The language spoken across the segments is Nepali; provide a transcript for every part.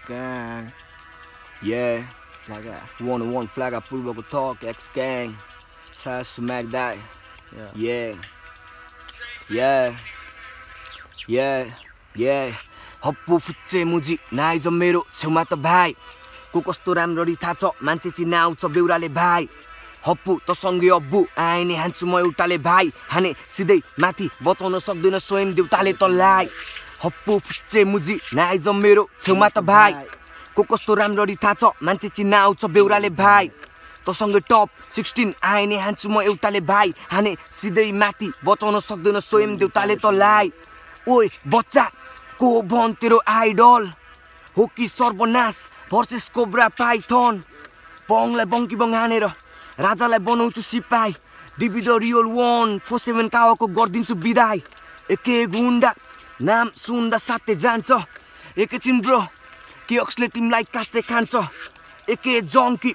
Gang. Yeah. Like that. 101 flag up Pulvo talk, X gang. Sash smack that. Yeah. Yeah. Yeah. Yeah. हप्पु फुच्चे मुजी नाइज मेरो छेउमा त भाइ को कस्तो राम्ररी थाहा छ मान्छे चिना आउँछ बेउराले भाइ हप्पु त सँगै अब्बु आइने हान्छु म एउटाले भाइ हाने सिधै माथि बताउन सक्दैन स्वयं देउताले तलाई हप्पु फुच्चे मुजी नाइज मेरो छेउमा त भाइ को कस्तो राम्ररी थाहा छ मान्छे चिना आउँछ बेउराले भाइ त सँगै टप 16 आइने हान्छु म एउटाले भाइ हाने सिधै माथि बताउन सक्दैन स्वयं देउताले तलाई ओइ बच्चा को भन तेरो आइडल हो कि सर्वनाश भर्सेस कोब्रा पाइथन बङलाई बङ्की बङ हानेर राजालाई बनाउँछु सिपाही डिबी द रियल 147 कावाको गरिदिन्छु बिदाई एके गुन्डा नाम सुन्दा साथै जान्छ एकैछिन ब्रो के अक्सले तिमीलाई काटे खान्छ एके जङ्की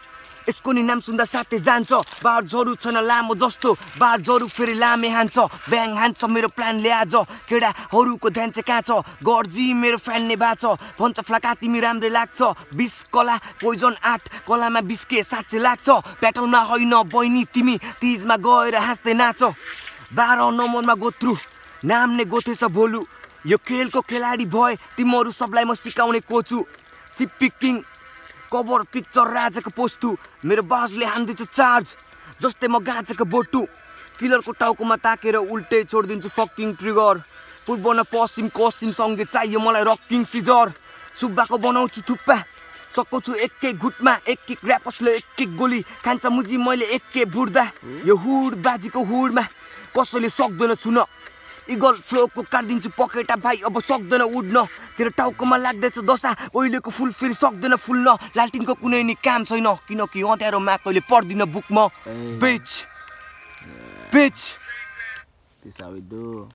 यसको नि नाम सुन्दा साथै जान्छ बार जरु छैन लामो जस्तो बार जरु फेरि लामे हान्छ ब्याङ हान्छ मेरो प्लानले आज केडाहरूको ध्यान चाहिँ कहाँ छ गर्जी मेरो फ्यान ने बाछ भन्छ फ्लाका तिमी राम्रै लाग्छ 20 कला पोइजन 8 कलामा 20 के साँच्चै लाग्छ ब्याटलमा होइन बहिनी तिमी तिजमा गएर हाँस्दै नाच 12 नम्बरमा गोत्रु नाम ने गोथेछ भोलु यो खेलको खेलाडी भए तिमीहरू सबलाई म सिकाउने कोचु सिप्पी किङ कभर पिक्चर राजाको पोस्टु मेरो बाजले हान्दैछ चार्ज जस्तै म गाजाको बोटु किलरको टाउकोमा ताकेर उल्टे छोडिदिन्छु फकिङ ट्रिगर पूर्व न पश्चिम कसिम सँगै चाहियो मलाई रकिङ सिजर सुब्बाको बनाउँछु थुप्पा सकाउँछु एकै घुटमा एक ऱ्यापसले एक गोली खान्छ मुजी मैले एकै बुड्दा यो हुड बाजीको हुडमा कसैले सक्दैन छुन इगल फ्लोको काट्दिन्छु पकेटा भाइ अब सक्दैन उड्न तेरो टाउकोमा लाग्दैछ दशा ओइलेको फुल फेरि सक्दैन फुल्न लालटिनको कुनै नि काम छैन किनकि अँध्यारोमा कहिले पढ्दिन बुकमा बिच This how we do.